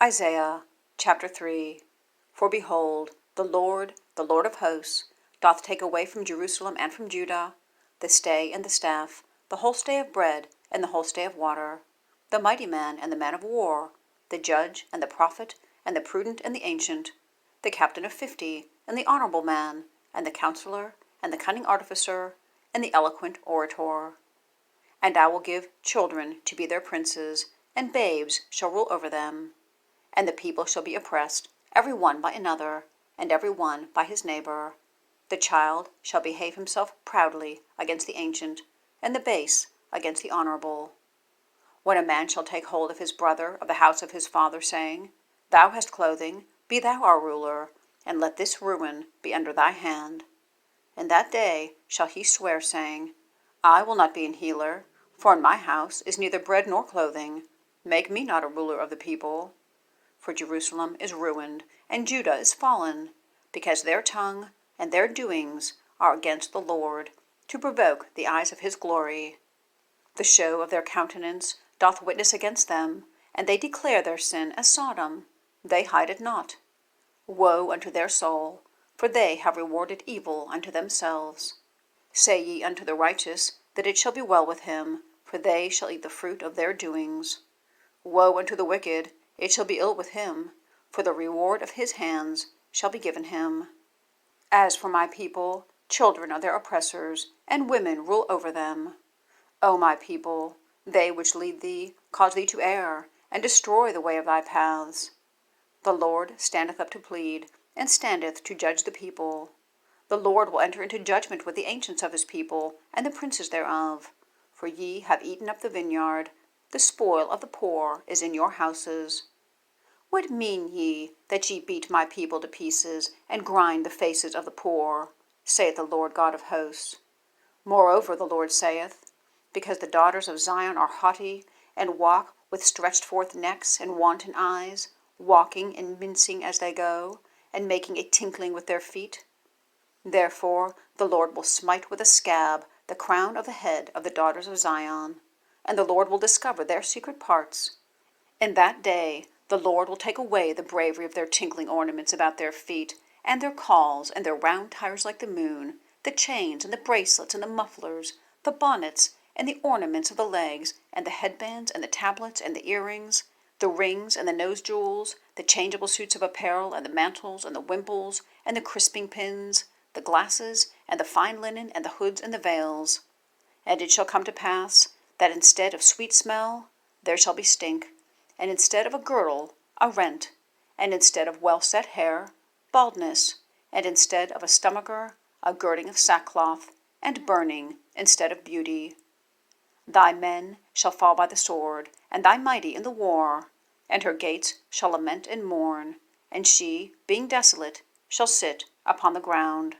Isaiah chapter 3. For behold, the Lord of hosts, doth take away from Jerusalem and from Judah the stay and the staff, the whole stay of bread and the whole stay of water, the mighty man and the man of war, the judge and the prophet and the prudent and the ancient, the captain of 50 and the honourable man, and the counsellor and the cunning artificer, and the eloquent orator. And I will give children to be their princes, and babes shall rule over them. And the people shall be oppressed, every one by another, and every one by his neighbour. The child shall behave himself proudly against the ancient, and the base against the honourable. When a man shall take hold of his brother of the house of his father, saying, Thou hast clothing, be thou our ruler, and let this ruin be under thy hand. In that day shall he swear, saying, I will not be an healer, for in my house is neither bread nor clothing. Make me not a ruler of the people. For Jerusalem is ruined, and Judah is fallen, because their tongue and their doings are against the Lord, to provoke the eyes of his glory. The show of their countenance doth witness against them, and they declare their sin as Sodom. They hide it not. Woe unto their soul, for they have rewarded evil unto themselves. Say ye unto the righteous that it shall be well with him, for they shall eat the fruit of their doings. Woe unto the wicked, it shall be ill with him, for the reward of his hands shall be given him. As for my people, children are their oppressors, and women rule over them. O my people, they which lead thee cause thee to err, and destroy the way of thy paths. The Lord standeth up to plead, and standeth to judge the people. The Lord will enter into judgment with the ancients of his people, and the princes thereof. For ye have eaten up the vineyard, the spoil of the poor is in your houses. What mean ye, that ye beat my people to pieces, and grind the faces of the poor? Saith the Lord God of hosts. Moreover the Lord saith, Because the daughters of Zion are haughty, and walk with stretched forth necks and wanton eyes, walking and mincing as they go, and making a tinkling with their feet. Therefore the Lord will smite with a scab the crown of the head of the daughters of Zion, and the Lord will discover their secret parts. In that day the Lord will take away the bravery of their tinkling ornaments about their feet, and their cauls, and their round tires like the moon, the chains, and the bracelets, and the mufflers, the bonnets, and the ornaments of the legs, and the headbands, and the tablets, and the earrings, the rings, and the nose jewels, the changeable suits of apparel, and the mantles, and the wimples, and the crisping pins, the glasses, and the fine linen, and the hoods, and the veils. And it shall come to pass, that instead of sweet smell, there shall be stink, and instead of a girdle, a rent, and instead of well-set hair, baldness, and instead of a stomacher, a girding of sackcloth, and burning instead of beauty. Thy men shall fall by the sword, and thy mighty in the war, and her gates shall lament and mourn, and she, being desolate, shall sit upon the ground.